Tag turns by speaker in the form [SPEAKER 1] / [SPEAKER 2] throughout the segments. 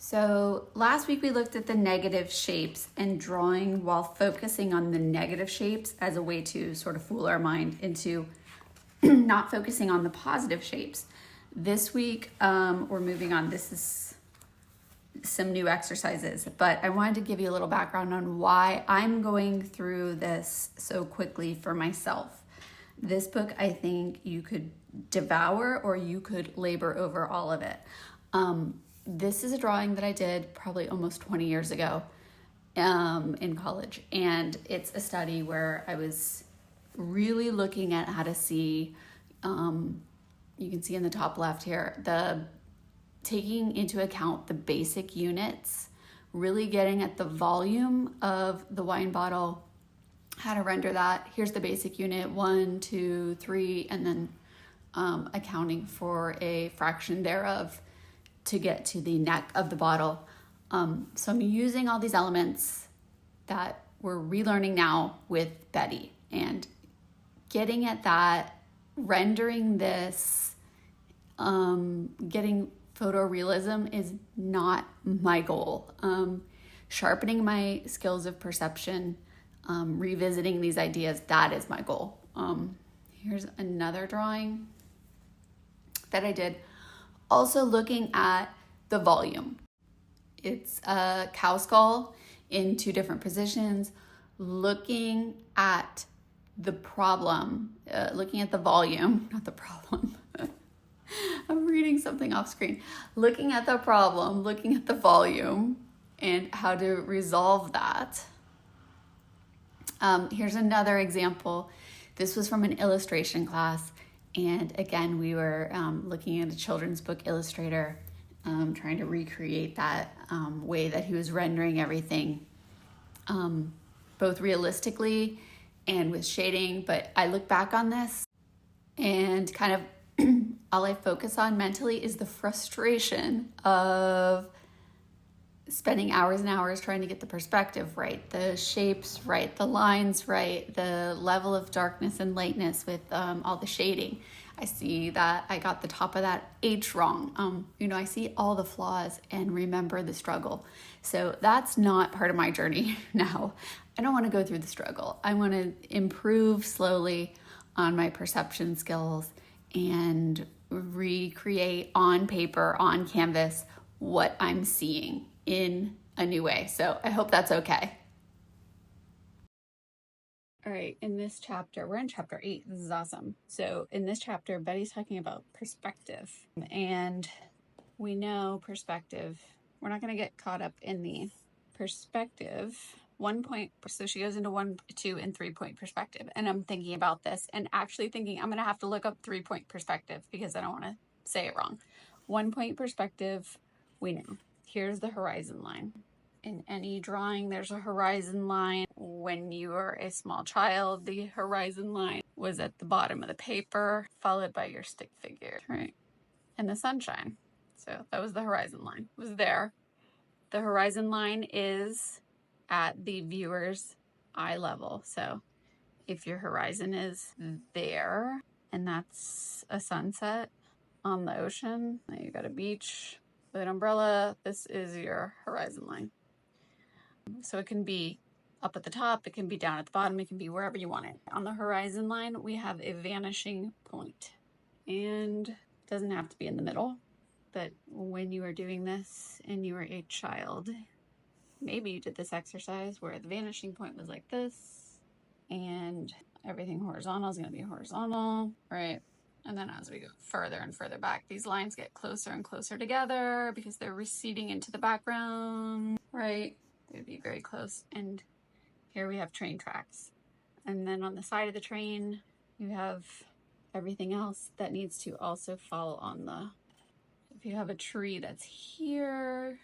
[SPEAKER 1] So last week we looked at the negative shapes and drawing while focusing on the negative shapes as a way to sort of fool our mind into not focusing on the positive shapes. This week we're moving on. This is some new exercises, but I wanted to give you a little background on why I'm going through this so quickly for myself. This book, I think you could devour or you could labor over all of it. This is a drawing that I did probably almost 20 years ago in college. And it's a study where I was really looking at how to see, you can see in the top left here, taking into account the basic units, really getting at the volume of the wine bottle, how to render that. Here's the basic unit, 1, 2, 3, and then accounting for a fraction thereof to get to the neck of the bottle. So I'm using all these elements that we're relearning now with Betty and getting at that, rendering this, getting photorealism is not my goal. Sharpening my skills of perception, revisiting these ideas, that is my goal. Here's another drawing that I did. Also looking at the volume. It's a cow skull in 2 different positions, looking at the problem, looking at the volume, not the problem. I'm reading something off screen. Looking at the problem, looking at the volume, and how to resolve that. Here's another example. This was from an illustration class. And again, we were looking at a children's book illustrator, trying to recreate that way that he was rendering everything, both realistically and with shading. But I look back on this and kind of all I focus on mentally is the frustration of spending hours and hours trying to get the perspective right, the shapes right, the lines right, the level of darkness and lightness with all the shading. I see that I got the top of that H wrong. I see all the flaws and remember the struggle. So that's not part of my journey now. I don't want to go through the struggle. I want to improve slowly on my perception skills and recreate on paper, on canvas, what I'm seeing in a new way. So I hope that's okay. All right, in this chapter, we're in chapter 8. This is awesome. So in this chapter, Betty's talking about perspective. And we know perspective, we're not going to get caught up in the perspective 1 point. So she goes into 1, 2, and 3 point perspective. And I'm thinking about this and actually thinking I'm going to have to look up 3 point perspective because I don't want to say it wrong. 1 point perspective, we know. Here's the horizon line. In any drawing, there's a horizon line. When you were a small child, the horizon line was at the bottom of the paper, followed by your stick figure, right? And the sunshine. So that was the horizon line. It was there. The horizon line is at the viewer's eye level. So if your horizon is there, and that's a sunset on the ocean, then you got a beach with an umbrella, this is your horizon line. So it can be up at the top, it can be down at the bottom, it can be wherever you want it. On the horizon line, we have a vanishing point. And it doesn't have to be in the middle, but when you are doing this and you were a child, maybe you did this exercise where the vanishing point was like this, and everything horizontal is going to be horizontal, right? And then as we go further and further back, these lines get closer and closer together because they're receding into the background, right? They'd be very close. And here we have train tracks. And then on the side of the train, you have everything else that needs to also fall on the, if you have a tree that's here,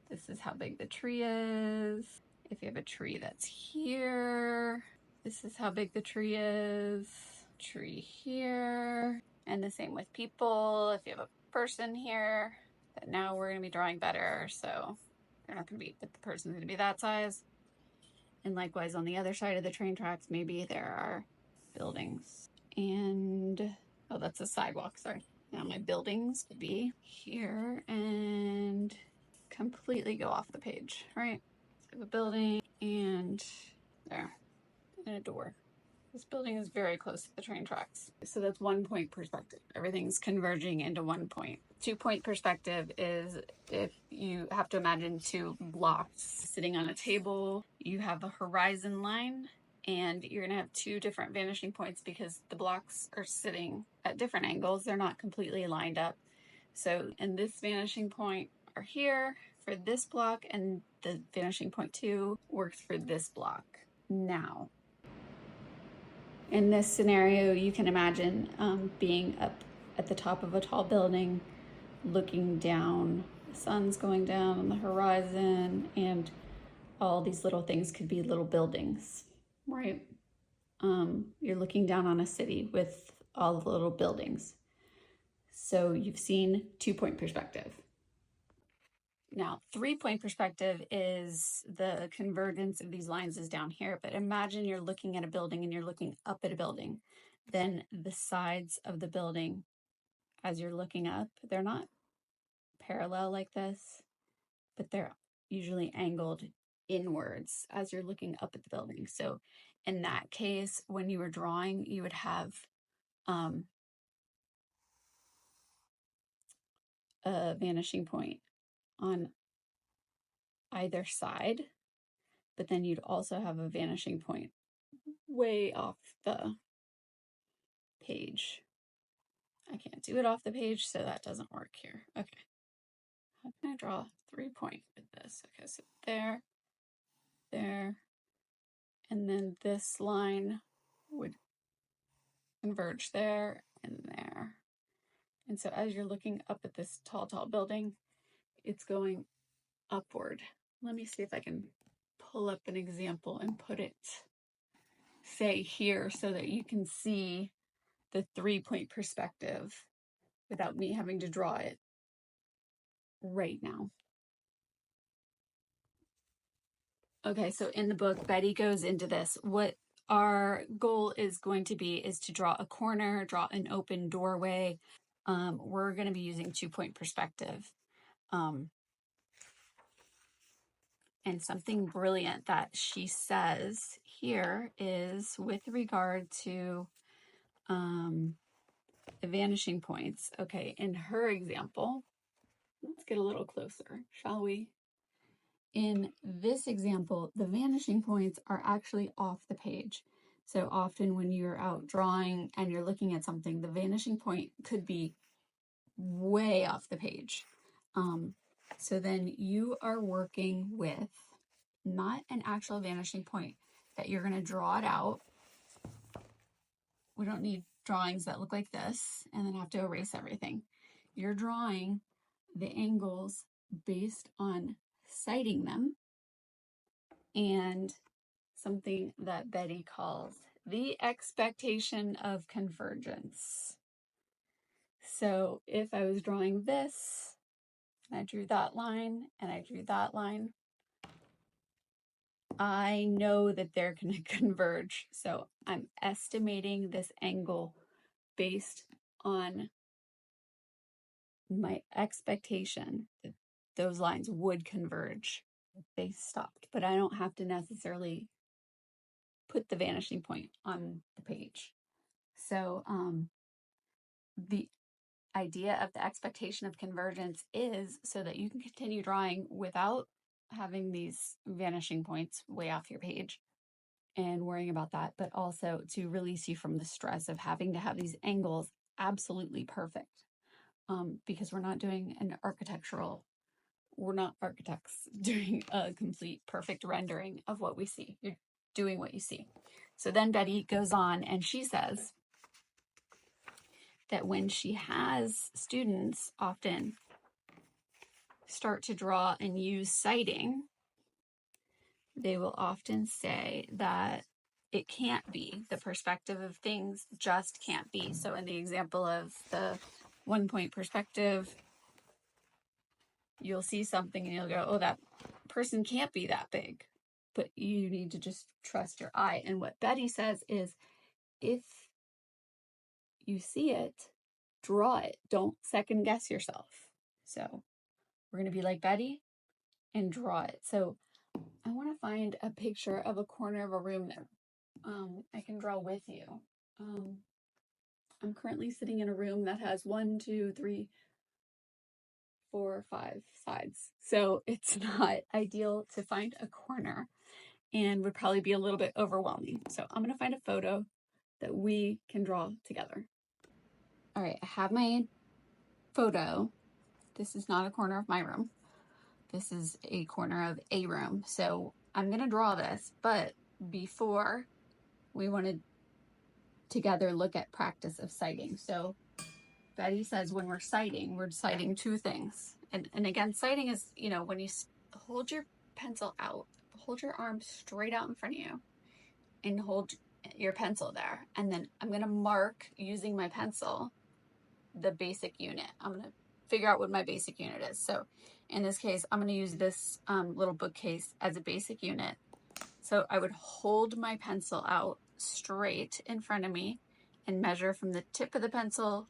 [SPEAKER 1] this is how big the tree is. If you have a tree that's here, this is how big the tree is. Tree here. And the same with people. If you have a person here, that now we're going to be drawing better. So they're not going to be, but the person's going to be that size. And likewise on the other side of the train tracks, maybe there are buildings. And, oh, that's a sidewalk, sorry. Now my buildings could be here and completely go off the page, right? So I have a building and there, and a door. This building is very close to the train tracks. So that's 1 point perspective. Everything's converging into 1 point. 2 point perspective is if you have to imagine two blocks sitting on a table, you have a horizon line and you're going to have two different vanishing points because the blocks are sitting at different angles. They're not completely lined up. So, and this vanishing point are here for this block, and the vanishing point 2 works for this block. Now, in this scenario, you can imagine being up at the top of a tall building, looking down. The sun's going down on the horizon, and all these little things could be little buildings, right? You're looking down on a city with all the little buildings. So you've seen 2 point perspective. Now, 3 point perspective is the convergence of these lines is down here, but imagine you're looking at a building and you're looking up at a building. Then the sides of the building, as you're looking up, they're not parallel like this, but they're usually angled inwards as you're looking up at the building. So in that case, when you were drawing, you would have a vanishing point on either side, but then you'd also have a vanishing point way off the page. I can't do it off the page, so that doesn't work here. Okay. How can I draw 3 point with this? Okay, so there, and then this line would converge there and there. And so as you're looking up at this tall, tall building, it's going upward. Let me see if I can pull up an example and put it, say, here so that you can see the 3 point perspective without me having to draw it right now. Okay, so in the book, Betty goes into this. What our goal is going to be is to draw a corner, draw an open doorway. We're going to be using 2 point perspective. And something brilliant that she says here is with regard to the vanishing points. Okay, in her example, let's get a little closer, shall we? In this example, the vanishing points are actually off the page. So often when you're out drawing and you're looking at something, the vanishing point could be way off the page. So then you are working with not an actual vanishing point that you're going to draw it out. We don't need drawings that look like this and then have to erase everything. You're drawing the angles based on sighting them and something that Betty calls the expectation of convergence. So if I was drawing this, and I drew that line, and I drew that line, I know that they're going to converge. So I'm estimating this angle based on my expectation that those lines would converge if they stopped. But I don't have to necessarily put the vanishing point on the page. So the idea of the expectation of convergence is so that you can continue drawing without having these vanishing points way off your page and worrying about that, but also to release you from the stress of having to have these angles absolutely perfect. Because we're not doing an architectural, we're not architects doing a complete perfect rendering of what we see. You're doing what you see. So then Betty goes on and she says that when she has students often start to draw and use sighting, they will often say that it can't be. The perspective of things just can't be. So in the example of the 1 point perspective, you'll see something and you'll go, oh, that person can't be that big. But you need to just trust your eye. And what Betty says is, if you see it, draw it. Don't second guess yourself. So we're going to be like Betty. and draw it. So I want to find a picture of a corner of a room that I can draw with you. I'm currently sitting in a room that has 1, 2, 3, 4, 5 sides. So it's not ideal to find a corner and would probably be a little bit overwhelming. So I'm going to find a photo that we can draw together. All right, I have my photo. This is not a corner of my room. This is a corner of a room. So I'm going to draw this, but before we want to together look at practice of sighting. So Betty says when we're sighting two things. And again, sighting is, you know, when you hold your pencil out, hold your arm straight out in front of you and hold your pencil there. And then I'm going to mark using my pencil the basic unit. I'm going to figure out what my basic unit is. So in this case, I'm going to use this little bookcase as a basic unit. So I would hold my pencil out straight in front of me and measure from the tip of the pencil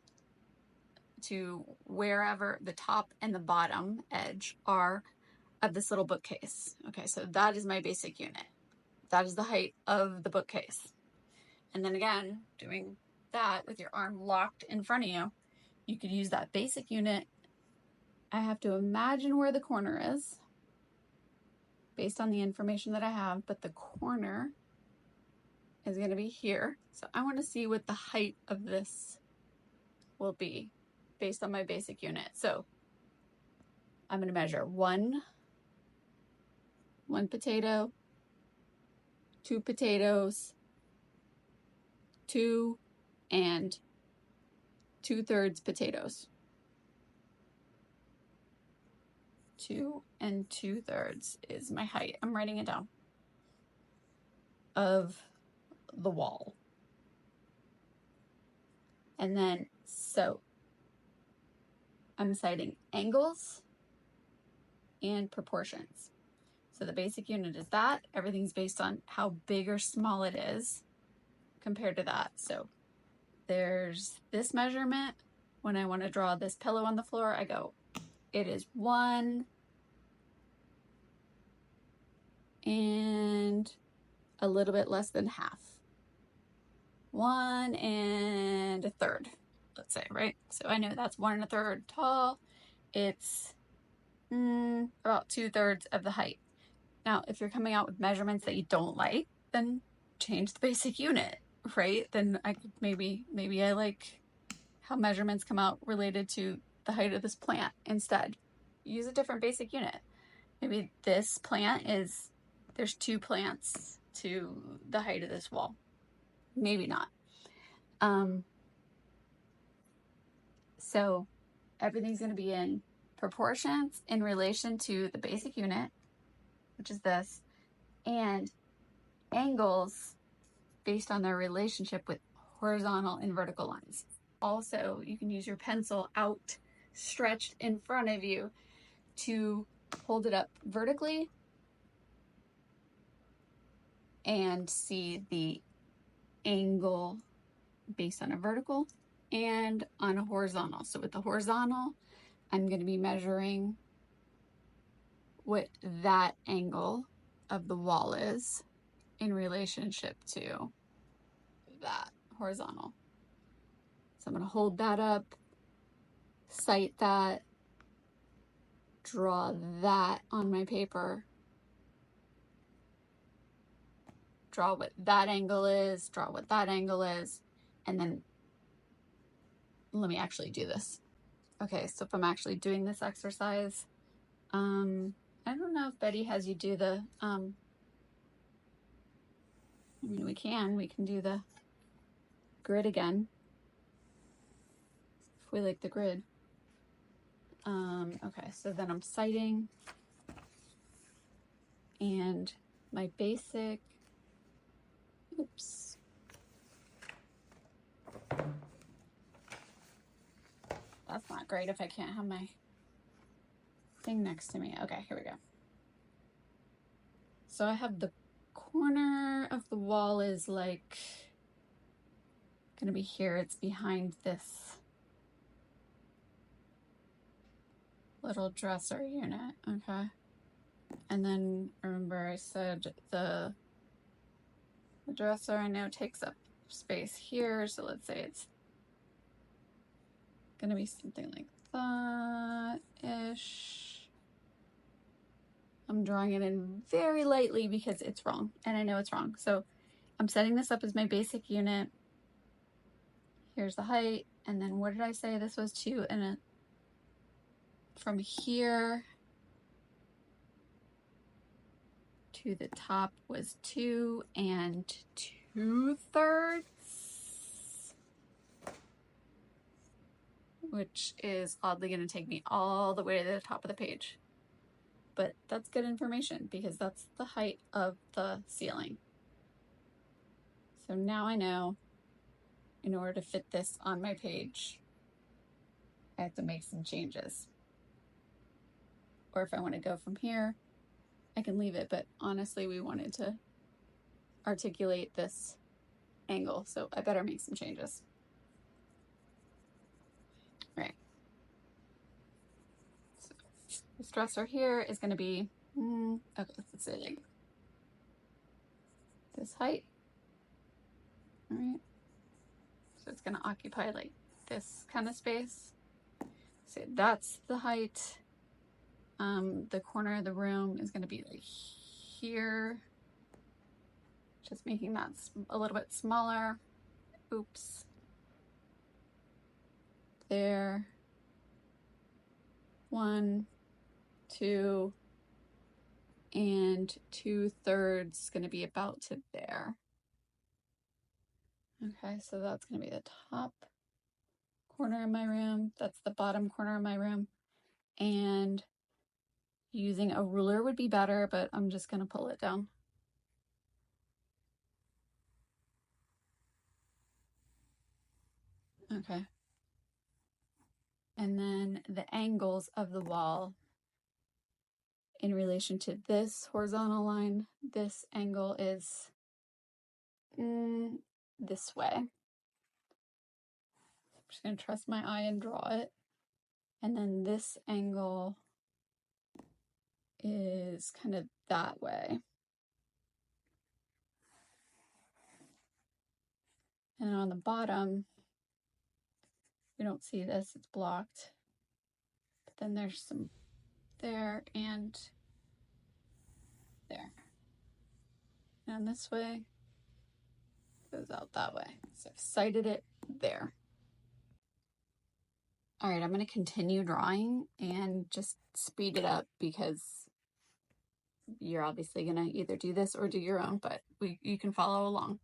[SPEAKER 1] to wherever the top and the bottom edge are of this little bookcase. Okay, so that is my basic unit. That is the height of the bookcase. And then again, doing that with your arm locked in front of you, you could use that basic unit. I have to imagine where the corner is based on the information that I have, but the corner is going to be here. So I want to see what the height of this will be based on my basic unit. So I'm going to measure one potato, 2 potatoes, 2 and 2/3 potatoes. 2 and 2/3 is my height. I'm writing it down. Of the wall. And then, so I'm citing angles and proportions. So the basic unit is that. Everything's based on how big or small it is compared to that. So there's this measurement. When I want to draw this pillow on the floor, I go, it is 1 and a little bit less than half. 1 1/3, let's say, right? So I know that's 1 1/3 tall. It's about 2/3 of the height. Now, if you're coming out with measurements that you don't like, then change the basic unit, right? Then I could maybe I like how measurements come out related to the height of this plant instead. Use a different basic unit. Maybe this plant is, there's 2 plants to the height of this wall. Maybe not. So everything's going to be in proportions in relation to the basic unit, which is this, and angles based on their relationship with horizontal and vertical lines. Also, you can use your pencil out stretched in front of you to hold it up vertically and see the angle based on a vertical and on a horizontal. So with the horizontal, I'm going to be measuring what that angle of the wall is in relationship to that horizontal. So I'm going to hold that up, sight that, draw that on my paper, draw what that angle is, draw what that angle is, and then let me actually do this. Okay, so if I'm actually doing this exercise, I don't know if Betty has you do the, I mean, we can do the grid again, if we like the grid. Okay, so then I'm citing, and my basic, oops. That's not great if I can't have my thing next to me. Okay, here we go. So I have the corner of the wall is like gonna be here. It's behind this little dresser unit. Okay. And then remember I said the dresser I know takes up space here. So let's say it's going to be something like that-ish. I'm drawing it in very lightly because it's wrong and I know it's wrong. So I'm setting this up as my basic unit. Here's the height. And then what did I say? This was 2 and from here to the top was 2 2/3, which is oddly going to take me all the way to the top of the page. But that's good information because that's the height of the ceiling. So now I know in order to fit this on my page, I have to make some changes. Or if I want to go from here, I can leave it, but honestly, we wanted to articulate this angle, so I better make some changes. All right. So this dresser here is going to be, okay, let's say like this height. All right. So it's going to occupy like this kind of space. So that's the height. The corner of the room is going to be like here. Just making that a little bit smaller. Oops. There. 1, 2, and 2/3 is going to be about to there. Okay, so that's going to be the top corner of my room. That's the bottom corner of my room. And using a ruler would be better, but I'm just going to pull it down. Okay. And then the angles of the wall in relation to this horizontal line, this angle is this way. I'm just going to trust my eye and draw it. And then this angle is kind of that way. And on the bottom, we don't see this, it's blocked. But then there's some there and there. And this way goes out that way. So I've sighted it there. All right, I'm going to continue drawing and just speed it up because you're obviously going to either do this or do your own, but you can follow along.